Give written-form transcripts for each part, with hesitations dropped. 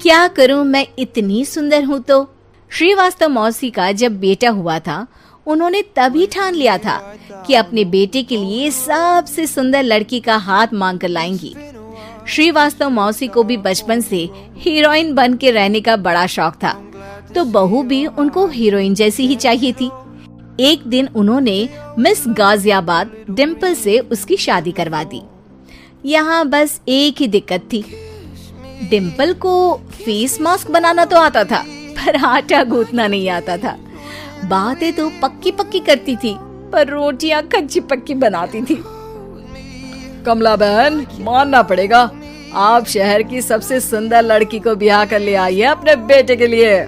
क्या करूं, मैं इतनी सुंदर हूं तो। श्रीवास्तव मौसी का जब बेटा हुआ था, उन्होंने तभी ठान लिया था कि अपने बेटे के लिए सबसे सुंदर लड़की का हाथ मांग कर लाएंगी। श्रीवास्तव मौसी को भी बचपन से हीरोइन बन के रहने का बड़ा शौक था, तो बहू भी उनको हीरोइन जैसी ही चाहिए थी। एक दिन उन्होंने मिस गाजियाबाद डिम्पल से उसकी शादी करवा दी। यहाँ बस एक ही दिक्कत थी, डिम्पल को फेस मास्क बनाना तो आता था, पर आटा गूंथना नहीं आता था। बातें तो पक्की पक्की करती थी, पर रोटियां कच्ची पक्की बनाती थी। कमला बहन, मानना पड़ेगा, आप शहर की सबसे सुंदर लड़की को ब्याह कर ले आई है अपने बेटे के लिए।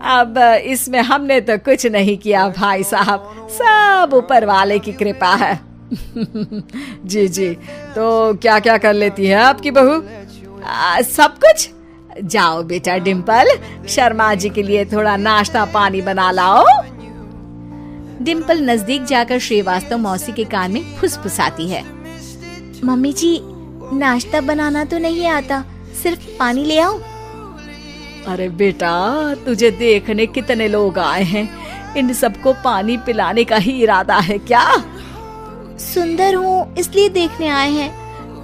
अब इसमें हमने तो कुछ नहीं किया भाई साहब, सब ऊपर वाले की कृपा है। जी जी, तो क्या क्या कर लेती है आपकी बहू? सब कुछ। जाओ बेटा डिम्पल, शर्मा जी के लिए थोड़ा नाश्ता पानी बना लाओ। डिम्पल नजदीक जाकर श्रीवास्तव मौसी के कान में फुसफुसाती है। मम्मी जी, नाश्ता बनाना तो नहीं आता, सिर्फ पानी ले आओ। अरे बेटा, तुझे देखने कितने लोग आए हैं, इन सबको पानी पिलाने का ही इरादा है क्या? सुंदर हूँ इसलिए देखने आए हैं।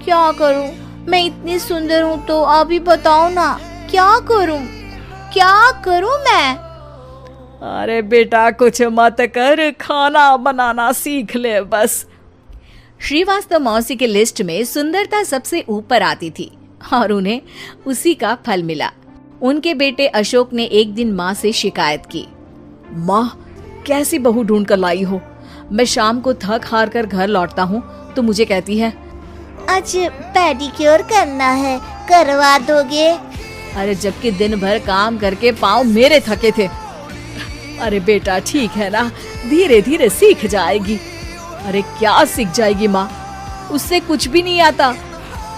क्या करूँ, मैं इतनी सुंदर हूँ तो आप ही बताओ ना, क्या करूँ मैं? अरे बेटा, कुछ मत कर, खाना बनाना सीख ले बस। श्रीवास्तव मौसी के लिस्ट में सुंदरता सबसे ऊपर आती थी और उन्हें उसी का फल मिला। उनके बेटे अशोक ने एक दिन माँ से शिकायत की। माँ, कैसी बहू ढूंढ कर लाई हो? मैं शाम को थक हार कर घर लौटता हूँ तो मुझे कहती है, आज पेडिक्योर करना है, करवा दोगे? अरे जबकि दिन भर काम करके पाँव मेरे थके थे। अरे बेटा ठीक है ना, धीरे धीरे सीख जाएगी। अरे क्या सीख जाएगी माँ, उससे कुछ भी नहीं आता।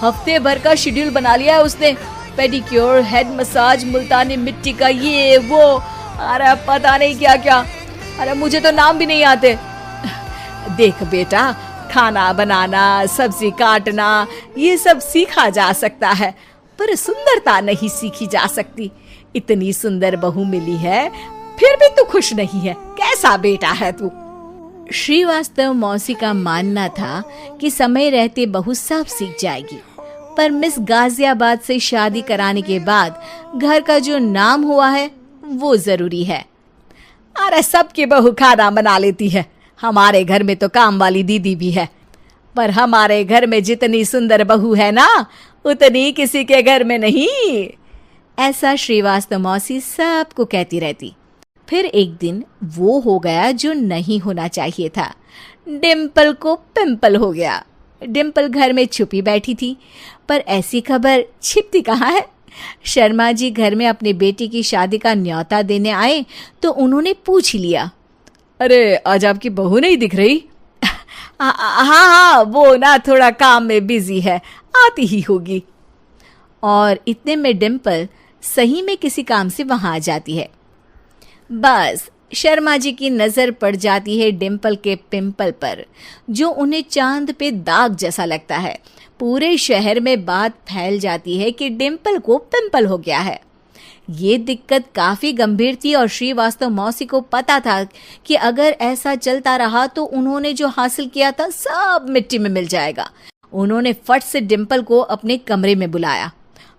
हफ्ते भर का शेड्यूल बना लिया है उसने, पेडिक्योर, हेड मसाज, मुल्तानी मिट्टी का ये वो, अरे पता नहीं क्या क्या। अरे मुझे तो नाम भी नहीं आते। देख बेटा, खाना बनाना, सब्जी काटना, ये सब सीखा जा सकता है, पर सुंदरता नहीं सीखी जा सकती। इतनी सुंदर बहू मिली है, फिर भी तू खुश नहीं है, कैसा बेटा है तू? श्रीवास्तव मौसी का मानना था कि समय रहते बहू सब सीख जाएगी, पर मिस गाजियाबाद से शादी कराने के बाद घर का जो नाम हुआ है वो जरूरी है। अरे सबकी बहू खाना बना लेती है, हमारे घर में तो काम वाली दीदी भी है, पर हमारे घर में जितनी सुंदर बहू है ना, उतनी किसी के घर में नहीं। ऐसा श्रीवास्तव मौसी सबको कहती रहती। फिर एक दिन वो हो गया जो नहीं होना चाहिए था, डिम्पल को पिंपल हो गया। डिम्पल घर में छुपी बैठी थी, पर ऐसी खबर छिपती कहाँ है। शर्मा जी घर में अपने बेटी की शादी का न्योता देने आए तो उन्होंने पूछ लिया, अरे आज आपकी बहू नहीं दिख रही? हाँ, वो ना थोड़ा काम में बिजी है, आती ही होगी। और इतने में डिम्पल सही में किसी काम से वहां आ जाती है। बस शर्मा जी की नजर पड़ जाती है डिम्पल के पिंपल पर, जो उन्हें चांद पे दाग जैसा लगता है। पूरे शहर में बात फैल जाती है कि डिम्पल को पिंपल हो गया है। ये दिक्कत काफी गंभीर थी और श्रीवास्तव मौसी को पता था कि अगर ऐसा चलता रहा तो उन्होंने जो हासिल किया था सब मिट्टी में मिल जाएगा। उन्होंने फट से डिम्पल को अपने कमरे में बुलाया।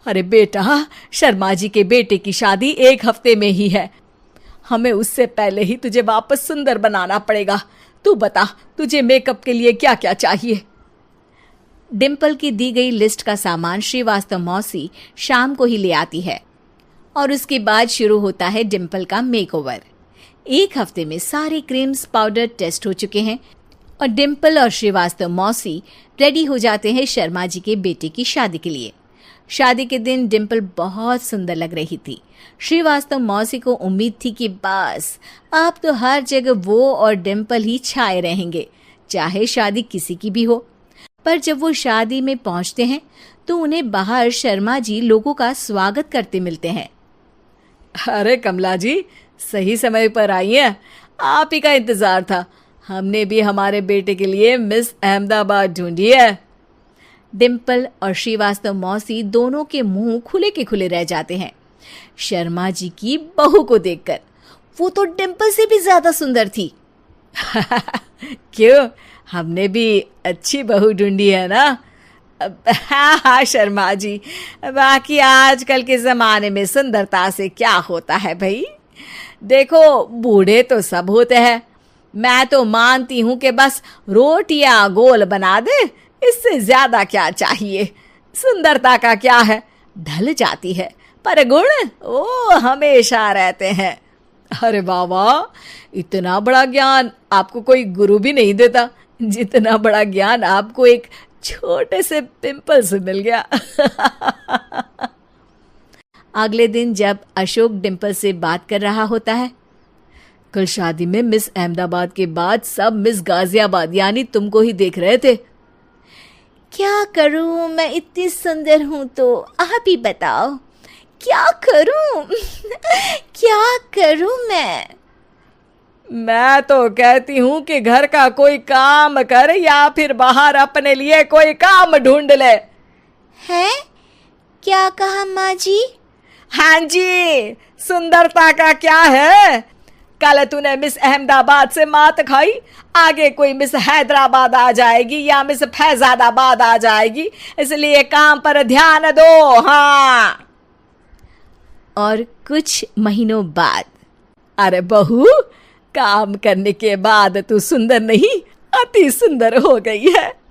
अरे बेटा, शर्मा जी के बेटे की शादी 1 हफ्ते में ही है, हमें उससे पहले ही तुझे वापस सुंदर बनाना पड़ेगा। तू बता, तुझे मेकअप के लिए क्या क्या चाहिए? डिम्पल की दी गई लिस्ट का सामान श्रीवास्तव मौसी शाम को ही ले आती है और उसके बाद शुरू होता है डिम्पल का मेकओवर। 1 हफ्ते में सारे क्रीम्स पाउडर टेस्ट हो चुके हैं और डिम्पल और श्रीवास्तव मौसी रेडी हो जाते हैं शर्मा जी के बेटे की शादी के लिए। शादी के दिन डिम्पल बहुत सुंदर लग रही थी। श्रीवास्तव मौसी को उम्मीद थी कि बस अब तो हर जगह वो और डिम्पल ही छाए रहेंगे, चाहे शादी किसी की भी हो। पर जब वो शादी में पहुंचते हैं तो उन्हें बाहर शर्मा जी लोगों का स्वागत करते मिलते हैं। अरे कमला जी, सही समय पर आई हैं, आप ही का इंतजार था। हमने भी हमारे बेटे के लिए मिस अहमदाबाद ढूंढी है। डिम्पल और श्रीवास्तव मौसी दोनों के मुंह खुले के खुले रह जाते हैं शर्मा जी की बहू को देखकर। वो तो डिम्पल से भी ज्यादा सुंदर थी। क्यों, हमने भी अच्छी बहू ढूंढी है ना? हाँ हाँ शर्मा जी, बाकी आजकल के जमाने में सुंदरता से क्या होता है भाई। देखो, बूढ़े तो सब होते हैं। मैं तो मानती हूं कि बस रोटियां गोल बना दे, इससे ज्यादा क्या चाहिए। सुंदरता का क्या है, ढल जाती है, पर गुण वो हमेशा रहते हैं। अरे बाबा, इतना बड़ा ज्ञान आपको कोई गुरु भी नहीं देता जितना बड़ा ज्ञान आपको एक छोटे से पिंपल से मिल गया। अगले दिन जब अशोक डिम्पल से बात कर रहा होता है, कल शादी में मिस अहमदाबाद के बाद सब मिस गाजियाबाद यानी तुमको ही देख रहे थे। क्या करूं, मैं इतनी सुंदर हूं तो आप ही बताओ क्या करूं। क्या करूं मैं तो कहती हूं कि घर का कोई काम कर या फिर बाहर अपने लिए कोई काम ढूंढ ले। है? क्या कहा माँ जी? हाँ जी, सुंदरता का क्या है। कल तूने मिस अहमदाबाद से मात खाई, आगे कोई मिस हैदराबाद आ जाएगी या मिस फैजादाबाद आ जाएगी, इसलिए काम पर ध्यान दो। हाँ। और कुछ महीनों बाद, अरे बहू, काम करने के बाद तू सुंदर नहीं, अति सुंदर हो गई है।